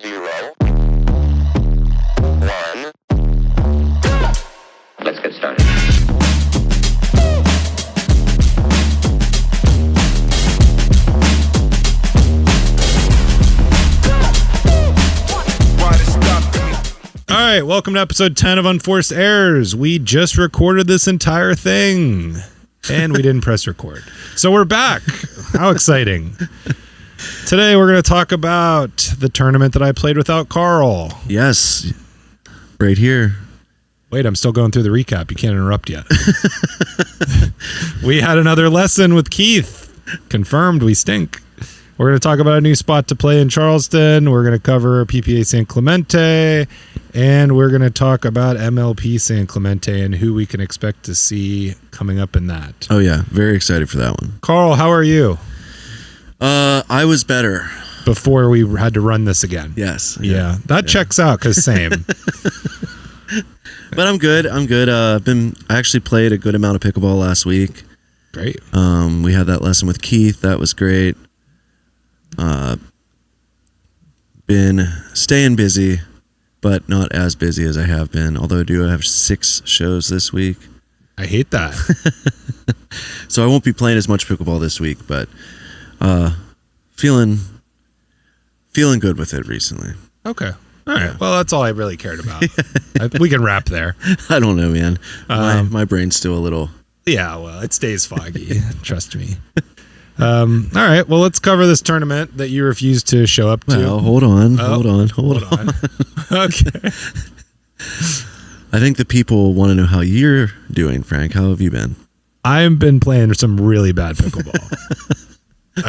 0, 1. Let's get started. All right, welcome to episode 10 of Unforced Errors. We just recorded this entire thing, and we didn't press record. So we're back. How exciting. Today we're going to talk about the tournament that I played without Carl. Yes, right here. Wait, I'm still going through the recap. You can't interrupt yet. We had another lesson with Keith. Confirmed we stink. We're going to talk about a new spot to play in Charleston. We're going to cover PPA San Clemente. And we're going to talk about MLP San Clemente and who we can expect to see coming up in that. Oh, yeah. Very excited for that one. Carl, how are you? I was better. Before we had to run this again. Yes. Yeah. That checks out because same. But I'm good. I actually played a good amount of pickleball last week. Great. We had that lesson with Keith. That was great. Been staying busy, but not as busy as I have been. Although I do have 6 shows this week. I hate that. So I won't be playing as much pickleball this week, but feeling good with it recently. Okay. All right. Well, that's all I really cared about. We can wrap there. I don't know, man. My brain's still a little... Yeah, well, it stays foggy. Trust me. All right. Well, let's cover this tournament that you refused to show up to. Well, hold on. Okay. I think the people want to know how you're doing, Frank. How have you been? I've been playing some really bad pickleball.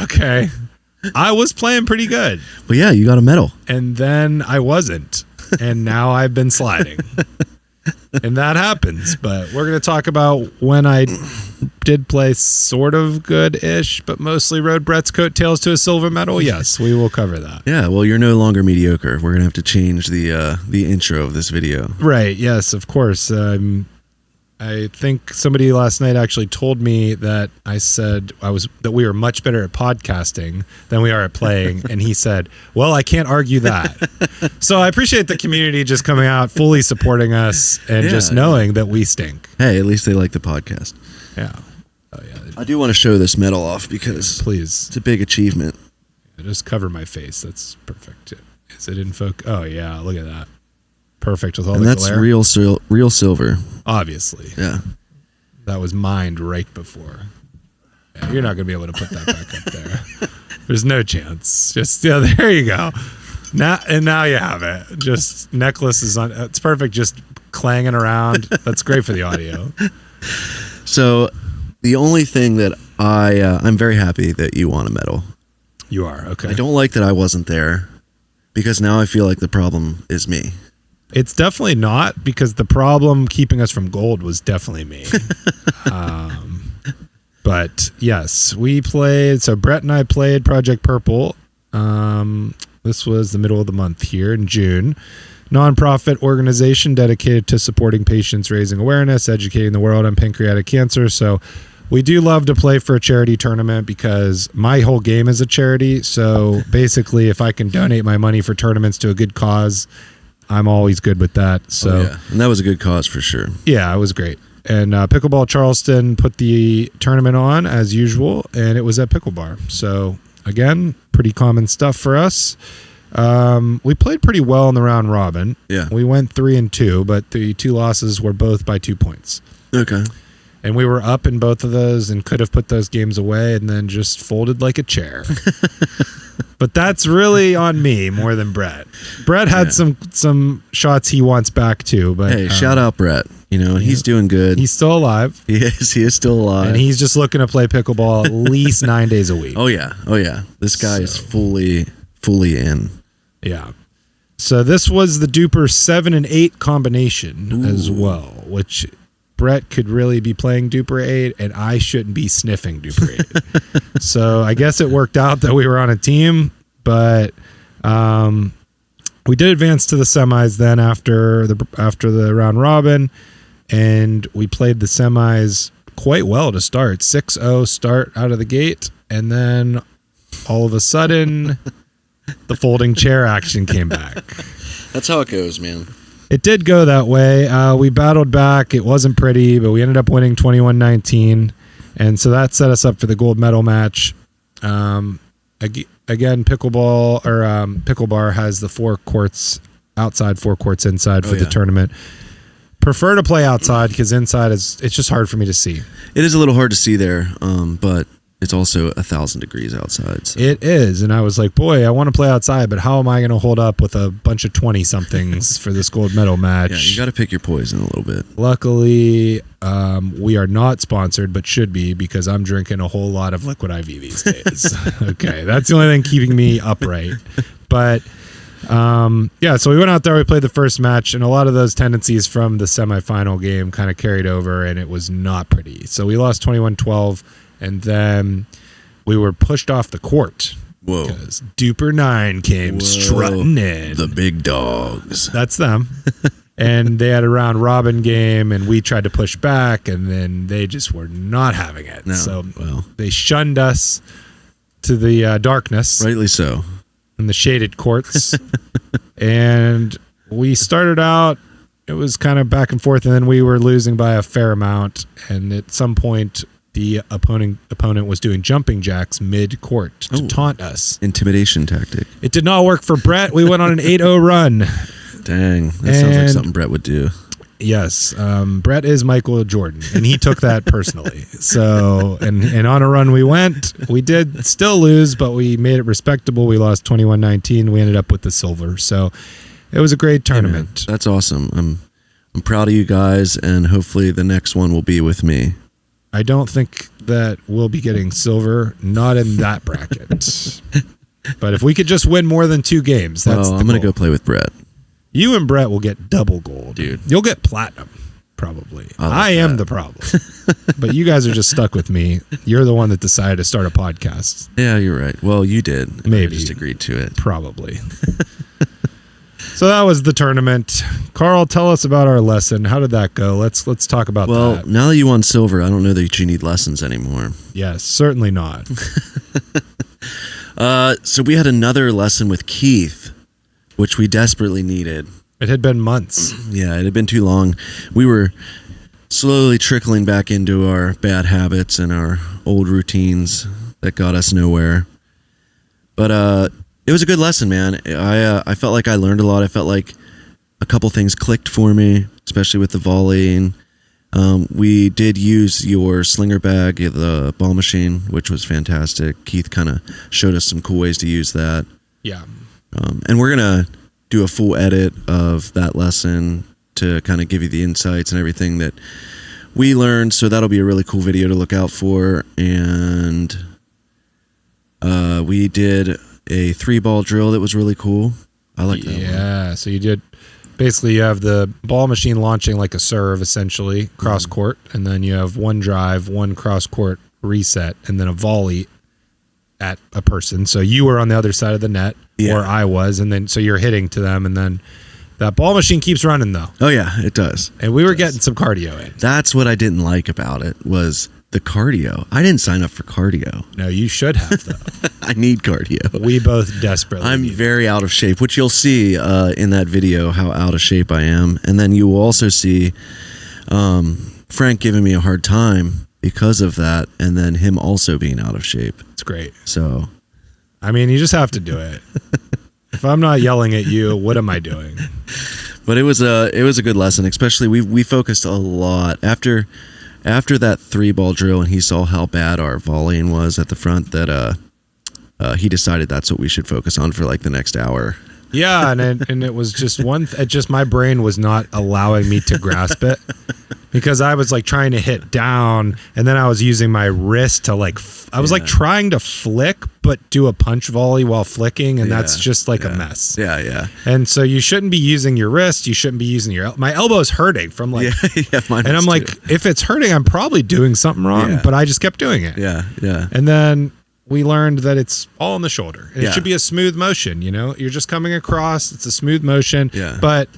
Okay. I was playing pretty good. Well, yeah, you got a medal. And then I wasn't. And now I've been sliding. And that happens. But we're going to talk about when I did play sort of good-ish, but mostly rode Brett's coattails to a silver medal. Yes, we will cover that. Yeah, well, you're no longer mediocre. We're going to have to change the intro of this video. Right, yes, of course. I think somebody last night actually told me that I said that we were much better at podcasting than we are at playing, and he said, "Well, I can't argue that." So I appreciate the community just coming out, fully supporting us, and just knowing that we stink. Hey, at least they like the podcast. Yeah. Oh yeah. I do want to show this medal off because Please. It's a big achievement. Just cover my face. That's perfect. Is it in focus? Oh yeah, look at that. Perfect with all the glare. And that's real silver. Obviously. Yeah. That was mined right before. Yeah, you're not going to be able to put that back up there. There's no chance. Just, yeah, there you go. Now you have it. Just necklace is on. It's perfect. Just clanging around. That's great for the audio. So the only thing that I'm very happy that you won a medal. You are. Okay. I don't like that I wasn't there because now I feel like the problem is me. It's definitely not, because the problem keeping us from gold was definitely me. But yes, we played. So Brett and I played Project Purple. This was the middle of the month here in June. Nonprofit organization dedicated to supporting patients, raising awareness, educating the world on pancreatic cancer. So we do love to play for a charity tournament because my whole game is a charity. So basically, if I can donate my money for tournaments to a good cause, I'm always good with that. So, and that was a good cause for sure. Yeah, it was great. And Pickleball Charleston put the tournament on as usual, and it was at Pickle Bar. So again, pretty common stuff for us. We played pretty well in the round robin. Yeah, we went 3-2, but the 2 losses were both by 2 points. Okay. And we were up in both of those and could have put those games away and then just folded like a chair. But that's really on me more than Brett. Brett had some shots he wants back too. But hey, shout out Brett. He's doing good. He's still alive. He is still alive. And he's just looking to play pickleball at least 9 days a week. Oh yeah. This guy is fully in. Yeah. So this was the duper 7 and 8 combination as well, which Brett could really be playing duper 8 and I shouldn't be sniffing duper 8. So I guess it worked out that we were on a team, but we did advance to the semis then after the round robin, and we played the semis quite well to start. 6-0 start out of the gate, and then all of a sudden the folding chair action came back. That's how it goes, man. It did go that way. We battled back. It wasn't pretty, but we ended up winning 21-19. And so that set us up for the gold medal match. Again, Pickle Bar has the 4 courts outside, 4 courts inside for the tournament. Prefer to play outside because inside it's just hard for me to see. It is a little hard to see there, but it's also 1,000 degrees outside. So. It is, and I was like, boy, I want to play outside, but how am I going to hold up with a bunch of 20-somethings for this gold medal match? Yeah, you got to pick your poison a little bit. Luckily, we are not sponsored, but should be because I'm drinking a whole lot of Liquid IV these days. Okay, that's the only thing keeping me upright. But so we went out there, we played the first match, and a lot of those tendencies from the semifinal game kind of carried over, and it was not pretty. So we lost 21-12. And then we were pushed off the court. Whoa. Because Duper 9 came strutting in. The big dogs. That's them. And they had a round robin game, and we tried to push back, and then they just were not having it. No, so they shunned us to the darkness. Rightly so. In the shaded courts. And we started out, it was kind of back and forth, and then we were losing by a fair amount. And at some point, the opponent was doing jumping jacks mid-court to taunt us. Intimidation tactic. It did not work for Brett. We went on an 8-0 run. Dang. That sounds like something Brett would do. Yes. Brett is Michael Jordan, and he took that personally. So, and on a run we went. We did still lose, but we made it respectable. We lost 21-19. We ended up with the silver. So it was a great tournament. Hey, that's awesome. I'm proud of you guys, and hopefully the next one will be with me. I don't think that we'll be getting silver, not in that bracket. But if we could just win more than 2 games, that's I'm going to go play with Brett. You and Brett will get double gold. Dude. You'll get platinum, probably. I am the problem. But you guys are just stuck with me. You're the one that decided to start a podcast. Yeah, you're right. Well, you did. Maybe. I just agreed to it. Probably. So that was the tournament. Carl, tell us about our lesson. How did that go? Let's talk about that. Well, now that you won silver, I don't know that you need lessons anymore. Yes, certainly not. So we had another lesson with Keith, which we desperately needed. It had been months. Yeah, it had been too long. We were slowly trickling back into our bad habits and our old routines that got us nowhere. But it was a good lesson, man. I felt like I learned a lot. I felt like a couple things clicked for me, especially with the volleying. We did use your slinger bag, the ball machine, which was fantastic. Keith kind of showed us some cool ways to use that. Yeah. And we're going to do a full edit of that lesson to kind of give you the insights and everything that we learned. So that'll be a really cool video to look out for. And we did a 3-ball drill that was really cool. I like that one. Yeah, so you did basically you have the ball machine launching like a serve essentially cross court, and then you have one drive, one cross court reset, and then a volley at a person. So you were on the other side of the net, or I was, and then so you're hitting to them, and then that ball machine keeps running though. Oh yeah, it does. And we were getting some cardio in. That's what I didn't like about it was the cardio. I didn't sign up for cardio. No, you should have though. I need cardio. We both desperately I'm need very out of shape, which you'll see in that video how out of shape I am. And then you will also see Frank giving me a hard time because of that, and then him also being out of shape. It's great. So, I mean, you just have to do it. If I'm not yelling at you, what am I doing? But it was a good lesson, especially we focused a lot after that 3-ball drill, and he saw how bad our volleying was at the front, that he decided that's what we should focus on for like the next hour. Yeah, and it was just just my brain was not allowing me to grasp it because I was like trying to hit down, and then I was using my wrist to like I was like trying to flick but do a punch volley while flicking, and that's just like a mess. Yeah. And so you shouldn't be using your wrist, you shouldn't be using your my elbow's hurting from like mine and I'm like too. If it's hurting I'm probably doing something wrong, but I just kept doing it. Yeah. And then we learned that it's all in the shoulder. And it should be a smooth motion, you know? You're just coming across, it's a smooth motion, but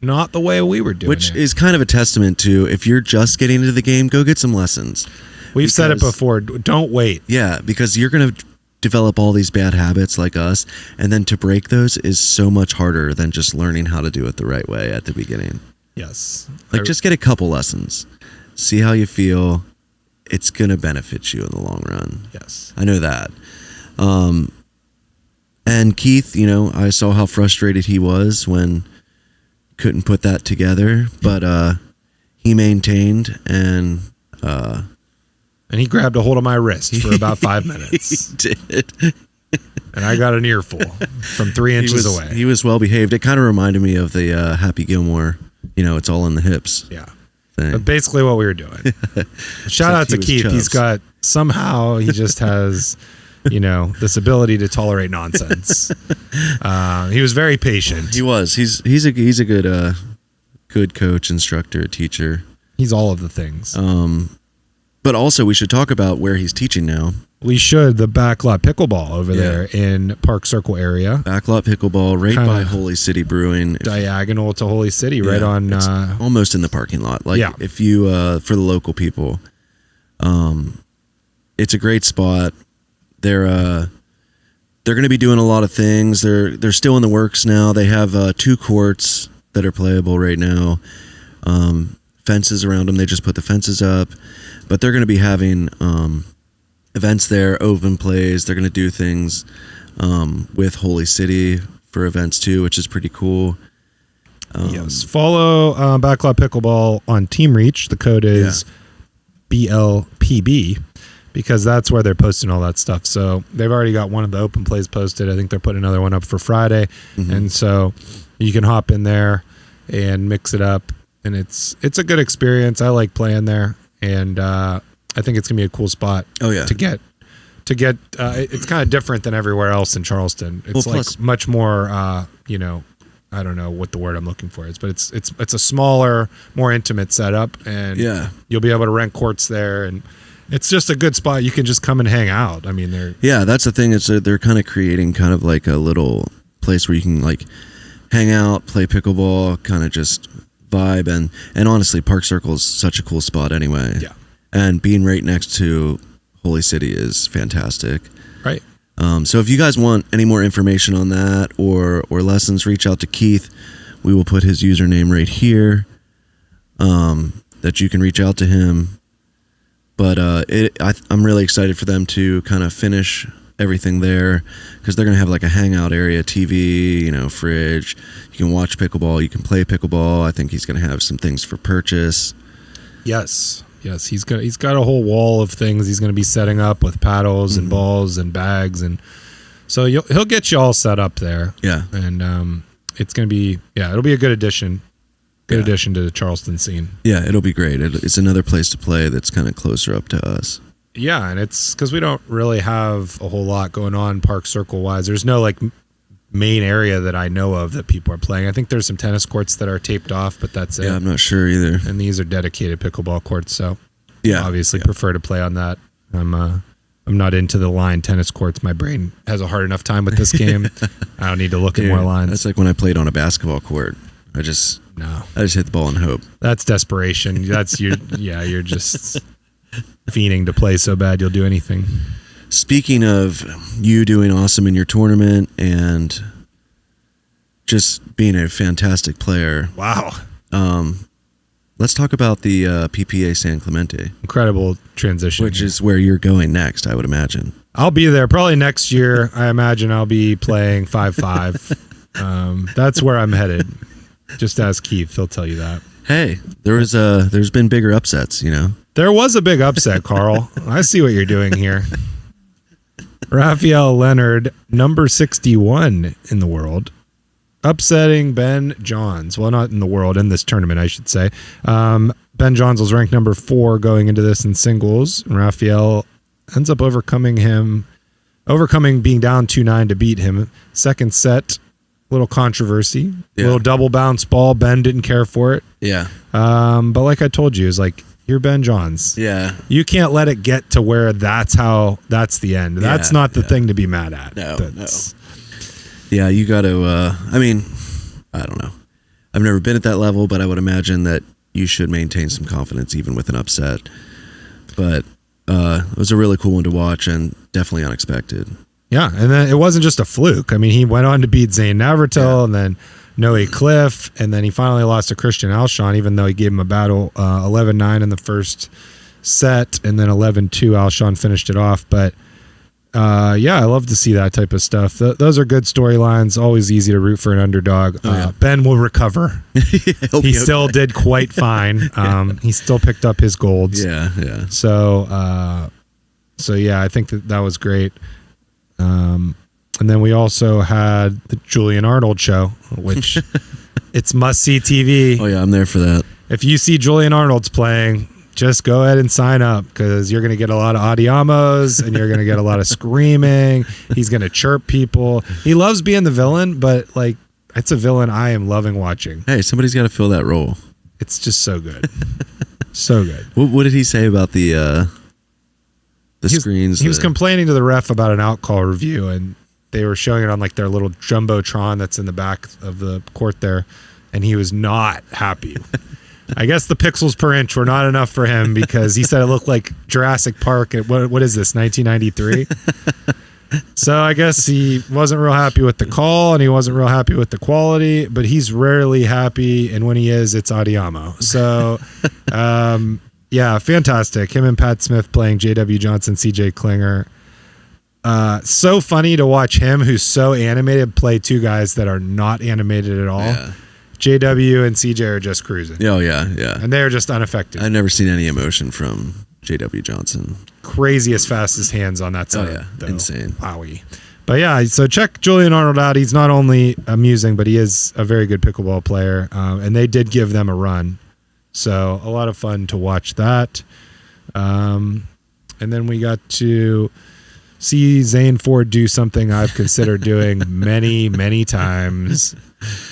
not the way we were doing Which it. is kind of a testament to, if you're just getting into the game, go get some lessons. We've said it before, don't wait. Yeah, because you're going to develop all these bad habits like us, and then to break those is so much harder than just learning how to do it the right way at the beginning. Yes. Like, just get a couple lessons, see how you feel. It's gonna benefit you in the long run. Yes. I know that. And Keith, I saw how frustrated he was when couldn't put that together, but he maintained and he grabbed a hold of my wrist for about 5 minutes. He did. And I got an earful from 3 inches away. He was well behaved. It kind of reminded me of the Happy Gilmore, it's all in the hips. Yeah. Thing. But basically what we were doing. Shout out to Keith. He just has, this ability to tolerate nonsense. He was very patient. He was. He's a good coach, instructor, teacher. He's all of the things. But also we should talk about where he's teaching now. We should. The backlot pickleball over there in Park Circle area. Backlot pickleball right by Holy City Brewing. Diagonal to Holy City, right on... almost in the parking lot. Like, if you, for the local people, it's a great spot. They're going to be doing a lot of things. They're still in the works now. They have 2 courts that are playable right now. Fences around them. They just put the fences up. But they're going to be having events there, open plays. They're going to do things with Holy City for events too, which is pretty cool. Yes. Follow Backlot Pickleball on Team Reach. The code is BLPB because that's where they're posting all that stuff. So they've already got one of the open plays posted. I think they're putting another one up for Friday. Mm-hmm. And so you can hop in there and mix it up. And it's a good experience. I like playing there. And I think it's gonna be a cool spot. To get. It's kind of different than everywhere else in Charleston. It's much more. I don't know what the word I'm looking for is, but it's a smaller, more intimate setup, and you'll be able to rent courts there, and it's just a good spot. You can just come and hang out. I mean, that's the thing. Is they're kind of creating kind of like a little place where you can like hang out, play pickleball, kind of just vibe, and honestly, Park Circle is such a cool spot anyway. Yeah. And being right next to Holy City is fantastic. Right. So if you guys want any more information on that or lessons, reach out to Keith. We will put his username right here that you can reach out to him. But I'm really excited for them to kind of finish everything there because they're going to have like a hangout area, TV, fridge. You can watch pickleball. You can play pickleball. I think he's going to have some things for purchase. Yes, he's got a whole wall of things he's going to be setting up with paddles and balls and bags, and so he'll get you all set up there. Yeah, and it's going to be it'll be a good addition. Good addition to the Charleston scene. Yeah, it'll be great. It's another place to play that's kind of closer up to us. Yeah, and it's because we don't really have a whole lot going on Park Circle wise. There's no like main area that I know of that people are playing. I think there's some tennis courts that are taped off, but that's it. Yeah, I'm not sure either. And these are dedicated pickleball courts, so obviously prefer to play on that. I'm not into the line tennis courts. My brain has a hard enough time with this game. I don't need to look at more lines. That's like when I played on a basketball court. I just hit the ball and hope. That's desperation. That's you're just fiending to play so bad you'll do anything. Speaking of you doing awesome in your tournament and just being a fantastic player. Wow. Let's talk about the PPA San Clemente. Incredible transition. Which is where you're going next, I would imagine. I'll be there probably next year. I imagine I'll be playing 5-5. That's where I'm headed. Just ask Keith, he'll tell you that. Hey, there's been bigger upsets, There was a big upset, Carl. I see what you're doing here. Raphael Leonard, number 61 in the world, upsetting Ben Johns. Well, not in the world, in this tournament, I should say. Ben Johns was ranked number 4 going into this in singles. And Raphael ends up overcoming being down 2-9 to beat him. Second set, little controversy, little double bounce ball. Ben didn't care for it. Yeah. But like I told you, it's like, you're Ben Johns. Yeah. You can't let it get to where that's the end. That's not the thing to be mad at. No. Yeah, you got to, I don't know. I've never been at that level, but I would imagine that you should maintain some confidence even with an upset. But it was a really cool one to watch and definitely unexpected. Yeah, and then it wasn't just a fluke. I mean, he went on to beat Zane Navratil and then Noe Cliff, and then he finally lost to Christian Alshon, even though he gave him a battle 11-9 in the first set, and then 11-2 Alshon finished it off. But yeah, I love to see that type of stuff. Those are good storylines. Always easy to root for an underdog. Ben will recover. He still did quite fine. He still picked up his golds. Yeah. So yeah, I think that was great. And then we also had the Julian Arnold show, which it's must-see TV. Oh, yeah, I'm there for that. If you see Julian Arnold's playing, just go ahead and sign up, because you're going to get a lot of audiamos and you're going to get a lot of screaming. He's going to chirp people. He loves being the villain, but like, it's a villain I am loving watching. Hey, somebody's got to fill that role. It's just so good. So good. What did he say about the screens? He was complaining to the ref about an out call review, and they were showing it on like their little jumbotron that's in the back of the court there, and he was not happy. I guess the pixels per inch were not enough for him, because he said it looked like Jurassic Park at what is this, 1993? So I guess he wasn't real happy with the call, and he wasn't real happy with the quality, but he's rarely happy, and when he is, it's audiamo. So yeah, fantastic. Him and Pat Smith playing J.W. Johnson, C.J. Klinger. So funny to watch him, who's so animated, play two guys that are not animated at all. Yeah. JW and CJ are just cruising. Oh, yeah. And they're just unaffected. I've never seen any emotion from JW Johnson. Crazy as fast as hands on that side. Oh, yeah. Though. Insane. Wowie. But yeah, so check Julian Arnold out. He's not only amusing, but he is a very good pickleball player. And they did give them a run. So a lot of fun to watch that. And then we got to see Zane Ford do something I've considered doing many, many times,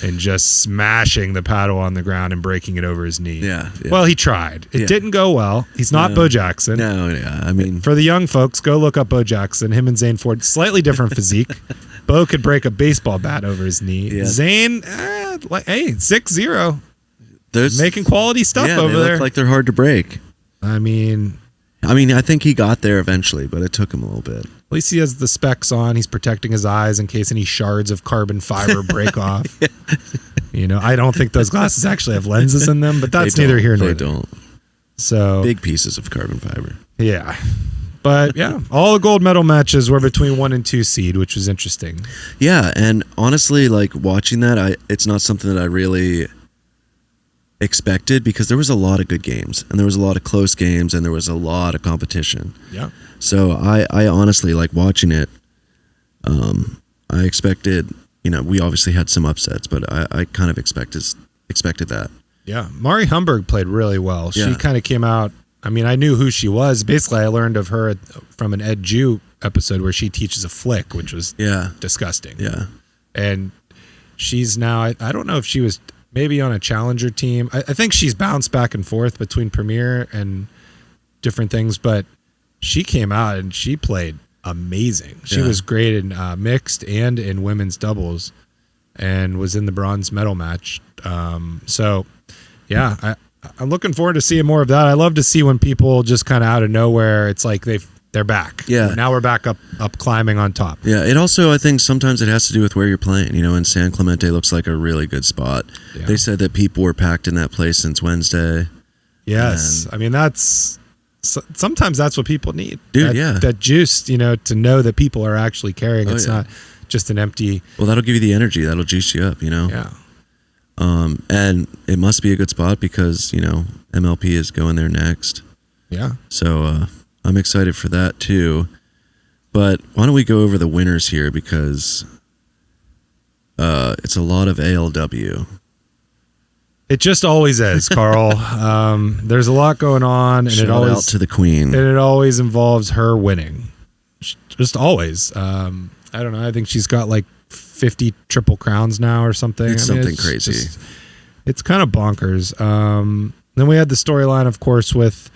and just smashing the paddle on the ground and breaking it over his knee. Yeah. Well, he tried. It didn't go well. He's not Bo Jackson. No, yeah. I mean, for the young folks, go look up Bo Jackson. Him and Zane Ford, slightly different physique. Bo could break a baseball bat over his knee. Yeah. Zane, hey, 6-0. There's making quality stuff over they there. Look like they're hard to break. I mean, I think he got there eventually, but it took him a little bit. At least he has the specs on. He's protecting his eyes in case any shards of carbon fiber break off. You know, I don't think those glasses actually have lenses in them, but that's neither here nor there. They don't. So big pieces of carbon fiber. Yeah. But yeah, all the gold medal matches were between 1 and 2 seed, which was interesting. Yeah, and honestly, like watching that, it's not something that I really expected, because there was a lot of good games, and there was a lot of close games, and there was a lot of competition. Yeah. So I honestly like watching it. I expected, we obviously had some upsets, but I kind of expected that. Yeah. Mari Humberg played really well. She kind of came out. I mean, I knew who she was. Basically, I learned of her from an Ed Jew episode where she teaches a flick, which was disgusting. Yeah. And she's now, I don't know if she was maybe on a challenger team. I think she's bounced back and forth between Premier and different things, but she came out and she played amazing. She was great in mixed and in women's doubles, and was in the bronze medal match. So yeah, I'm looking forward to seeing more of that. I love to see when people just kind of out of nowhere, it's like they're back. Yeah. Now we're back up climbing on top. Yeah. It also, I think sometimes it has to do with where you're playing. And San Clemente looks like a really good spot. Yeah. They said that people were packed in that place since Wednesday. Yes. I mean, sometimes that's what people need. Dude, that juice, to know that people are actually caring. It's not just an empty. Well, that'll give you the energy. That'll juice you up, Yeah. And it must be a good spot because, MLP is going there next. Yeah. So, I'm excited for that too. But why don't we go over the winners here, because it's a lot of ALW. It just always is, Carl. There's a lot going on, and Shout out to the queen. And it always involves her winning. Just always. I don't know. I think she's got like 50 triple crowns now or something. It's something crazy. It's kind of bonkers. Then we had the storyline, of course, with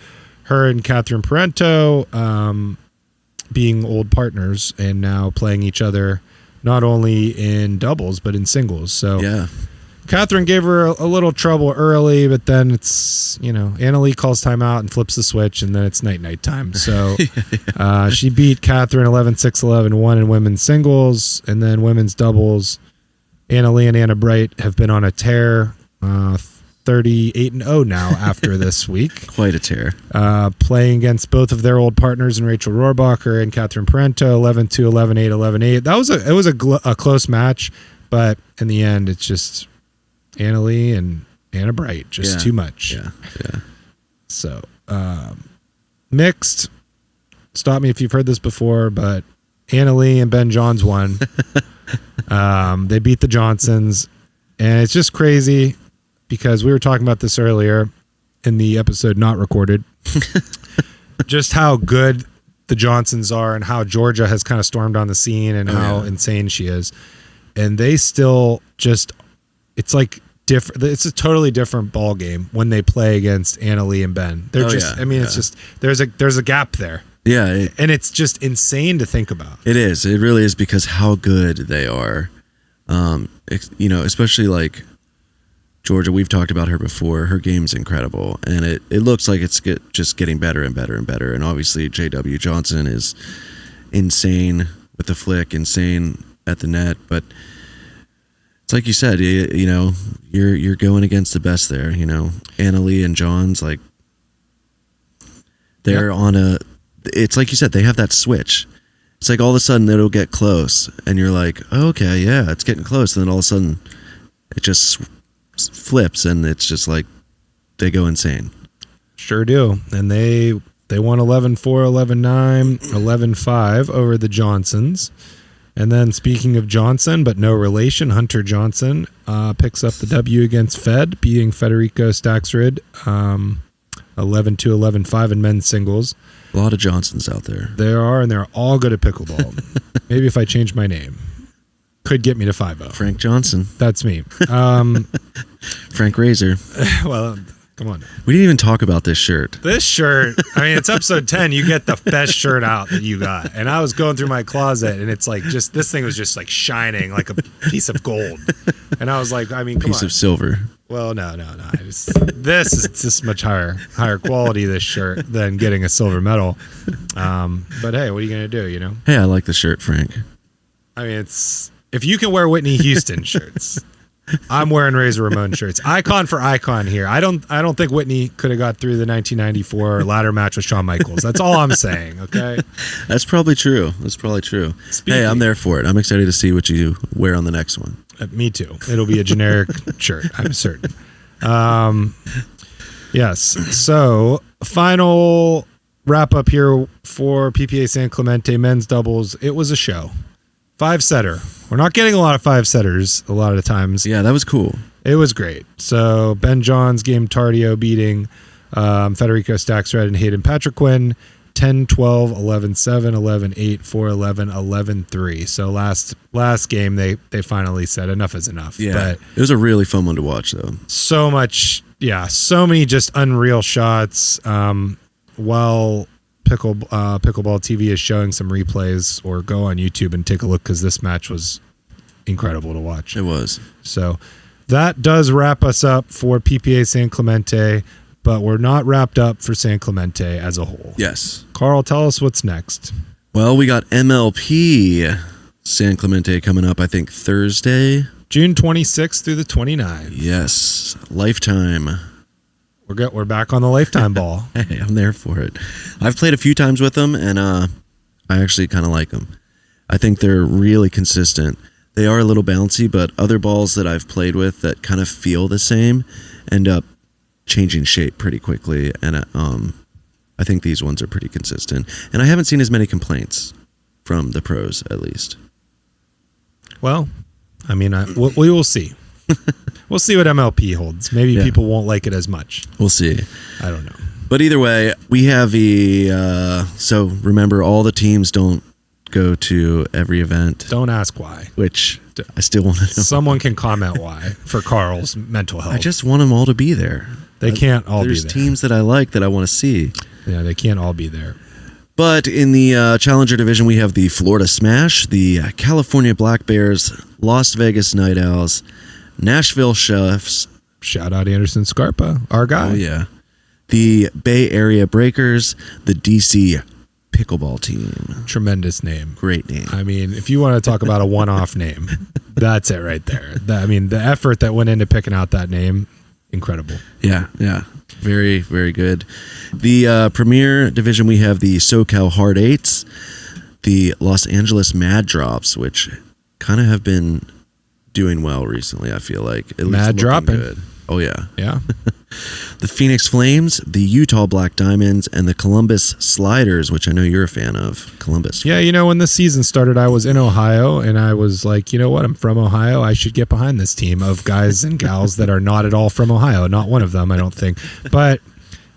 her and Catherine Parento being old partners and now playing each other not only in doubles but in singles. So Catherine gave her a little trouble early, but then it's, Anna Lee calls timeout and flips the switch, and then it's night time. So she beat Catherine 11-6, 11-1 in women's singles, and then women's doubles. Anna Lee and Anna Bright have been on a tear, 38-0 now after this week. Quite a tear. Playing against both of their old partners in Rachel Rohrbacher and Catherine Parento, 11-2, 11-8, 11-8. It was a close match, but in the end, it's just Anna Lee and Anna Bright, just too much. Yeah. So, mixed. Stop me if you've heard this before, but Anna Lee and Ben Johns won. They beat the Johnsons, and it's just crazy because we were talking about this earlier in the episode not recorded. Just how good the Johnsons are and how Georgia has kind of stormed on the scene and how insane she is. And they still just, it's like different. It's a totally different ball game when they play against Anna Lee and Ben. They're it's just, there's a gap there. Yeah. And it's just insane to think about. It is. It really is, because how good they are. Especially like Georgia, we've talked about her before. Her game's incredible, and it looks like it's just getting better and better and better. And obviously, J.W. Johnson is insane with the flick, insane at the net. But it's like you said, you're going against the best there. Anna Lee and Johns, like they're on a. It's like you said, they have that switch. It's like all of a sudden it'll get close, and you're like, oh, okay, yeah, it's getting close. And then all of a sudden, it just flips, and it's just like they go insane. Sure do. And they won 11-4, 11-9, 11-5 over the Johnsons. And then speaking of Johnson, but no relation, Hunter Johnson picks up the W against Fed, beating Federico Staxrid 11-2, 11-5 in men's singles. A lot of Johnsons out there. There are, and they're all good at pickleball. Maybe if I change my name. Could get me to 5-0. Frank Johnson. That's me. Frank Razor. Well, come on. We didn't even talk about this shirt. This shirt, it's episode 10. You get the best shirt out that you got. And I was going through my closet, and it's like this thing was just like shining like a piece of gold. And I was like, come on. Piece of silver. Well, no. This is just much higher quality, this shirt, than getting a silver medal. But hey, what are you going to do, Hey, I like the shirt, Frank. It's... If you can wear Whitney Houston shirts, I'm wearing Razor Ramon shirts. Icon for icon here. I don't think Whitney could have got through the 1994 ladder match with Shawn Michaels. That's all I'm saying, okay? That's probably true. Hey, I'm there for it. I'm excited to see what you wear on the next one. Me too. It'll be a generic shirt, I'm certain. Yes. So, final wrap up here for PPA San Clemente men's doubles. It was a show. 5-setter. We're not getting a lot of 5-setters a lot of the times. Yeah, that was cool. It was great. So Ben Johns game Tardio beating Federico Staxred and Hayden Patriquin 10-12, 11-7, 11-8, 4-11, 11-3. So last game they finally said enough is enough. Yeah, but it was a really fun one to watch though. So many just unreal shots. While Pickleball TV is showing some replays, or go on YouTube and take a look, because this match was incredible to watch. It was. So that does wrap us up for PPA San Clemente, but we're not wrapped up for San Clemente as a whole. Yes. Carl, tell us what's next. Well, we got MLP San Clemente coming up, I think Thursday. June 26th through the 29th. Yes. Lifetime. We're back on the Lifetime ball. Hey, I'm there for it. I've played a few times with them, and I actually kind of like them. I think they're really consistent. They are a little bouncy, but other balls that I've played with that kind of feel the same end up changing shape pretty quickly, and I think these ones are pretty consistent. And I haven't seen as many complaints from the pros, at least. Well, we will see. We'll see what MLP holds. Maybe people won't like it as much. We'll see. I don't know. But either way, we have so remember, all the teams don't go to every event. Don't ask why. Which I still want to know. Someone can comment why for Carl's mental health. I just want them all to be there. They can't all be there. There's teams that I like that I want to see. Yeah, they can't all be there. But in the Challenger division, we have the Florida Smash, the California Black Bears, Las Vegas Night Owls, Nashville Chefs. Shout out Anderson Scarpa, our guy. Oh, yeah. The Bay Area Breakers, the DC Pickleball Team. Tremendous name. Great name. I mean, if you want to talk about a one-off name, that's it right there. The effort that went into picking out that name, incredible. Yeah. Very, very good. The premier division, we have the SoCal Hard Eights, the Los Angeles Mad Drops, which kind of have been doing well recently, I feel like. At least Mad dropping. good. Oh, yeah. Yeah. The Phoenix Flames, the Utah Black Diamonds, and the Columbus Sliders, which I know you're a fan of. Columbus. Yeah, when the season started, I was in Ohio, and I was like, you know what? I'm from Ohio. I should get behind this team of guys and gals that are not at all from Ohio. Not one of them, I don't think. But,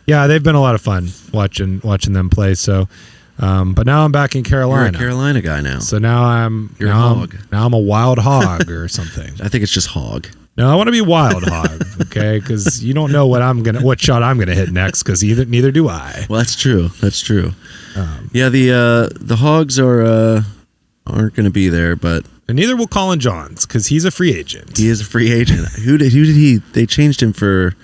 yeah, they've been a lot of fun watching them play. So, but now I'm back in Carolina. You're a Carolina guy now. So now I'm You're a hog. Now I'm a wild hog or something. I think it's just hog. No, I want to be wild hog, okay? Because you don't know what shot I'm gonna hit next. Because neither do I. Well, that's true. Yeah, the hogs aren't gonna be there, but and neither will Colin Johns because he's a free agent. He is a free agent. Who did he? They changed him for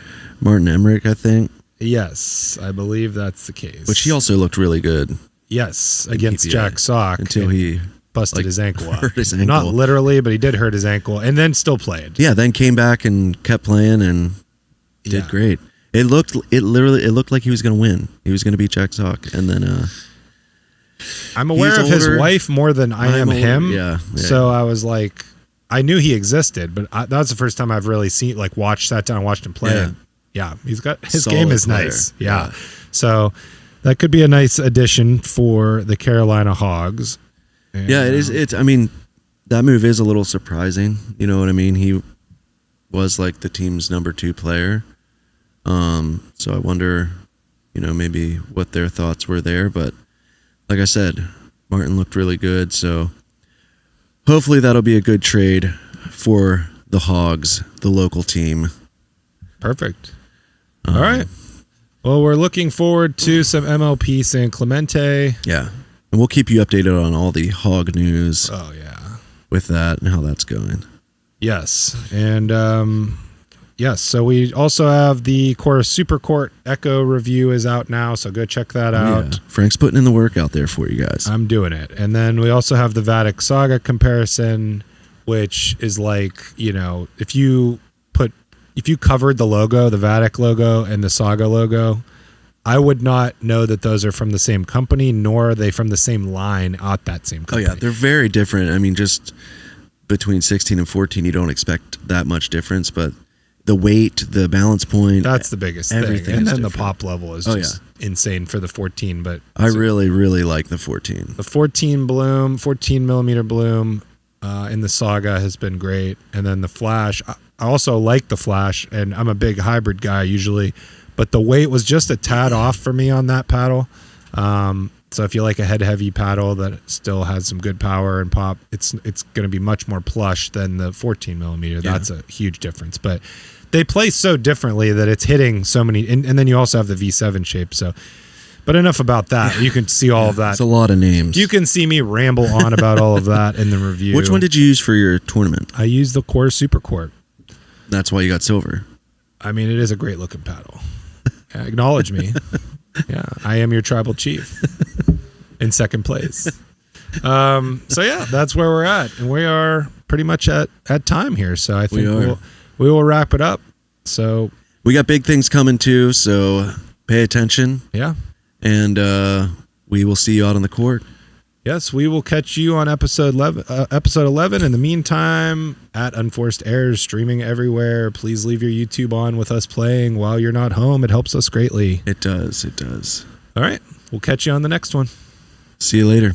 Martin Emmerich, I think. Yes, I believe that's the case. Which he also looked really good. Yes, against Jack Sock until he busted his ankle up. Hurt his ankle. Not literally, but he did hurt his ankle, and then still played. Yeah, then came back and kept playing and did great. It looked like he was going to win. He was going to beat Jack Sock, and then I'm aware of his wife more than I am him. Yeah. So I was like, I knew he existed, but that was the first time I've really sat down and watched him play. Yeah. And he's got his Solid game is player. nice. Yeah. So that could be a nice addition for the Carolina Hogs. And, yeah, it is. I mean, that move is a little surprising. You know what I mean? He was like the team's number 2 player. So I wonder, maybe what their thoughts were there. But like I said, Martin looked really good. So hopefully that'll be a good trade for the Hogs, the local team. Perfect. All right. Well, we're looking forward to some MLP San Clemente. Yeah. And we'll keep you updated on all the hog news. Oh, yeah. With that and how that's going. Yes. And, yes. So we also have the Chorus Super Court Echo review is out now. So go check that out. Yeah. Frank's putting in the work out there for you guys. I'm doing it. And then we also have the Vatic Saga comparison, which is like, if you covered the logo, the Vatic logo and the Saga logo, I would not know that those are from the same company, nor are they from the same line at that same company. Oh, yeah. They're very different. I mean, just between 16 and 14, you don't expect that much difference, but the weight, the balance point. That's the biggest thing. And then the pop level is just insane for the 14. But I really, really like the 14. The 14 millimeter bloom in the Saga has been great. And then the Flash, I also like the Flash, and I'm a big hybrid guy usually. But the weight was just a tad off for me on that paddle. So if you like a head-heavy paddle that still has some good power and pop, it's going to be much more plush than the 14 millimeter. Yeah. That's a huge difference. But they play so differently that it's hitting so many. And then you also have the V7 shape. So, but enough about that. You can see all of that. It's a lot of names. You can see me ramble on about all of that in the review. Which one did you use for your tournament? I used the Core Super Court. That's why you got silver. I mean, it is a great looking paddle. Acknowledge me. Yeah, I am your tribal chief in second place. So yeah, that's where we're at, and we are pretty much at time here. So I think we will wrap it up. So we got big things coming too. So pay attention. Yeah, and we will see you out on the court. Yes, we will catch you on episode 11. In the meantime, at Unforced Errors, streaming everywhere. Please leave your YouTube on with us playing while you're not home. It helps us greatly. It does. It does. All right. We'll catch you on the next one. See you later.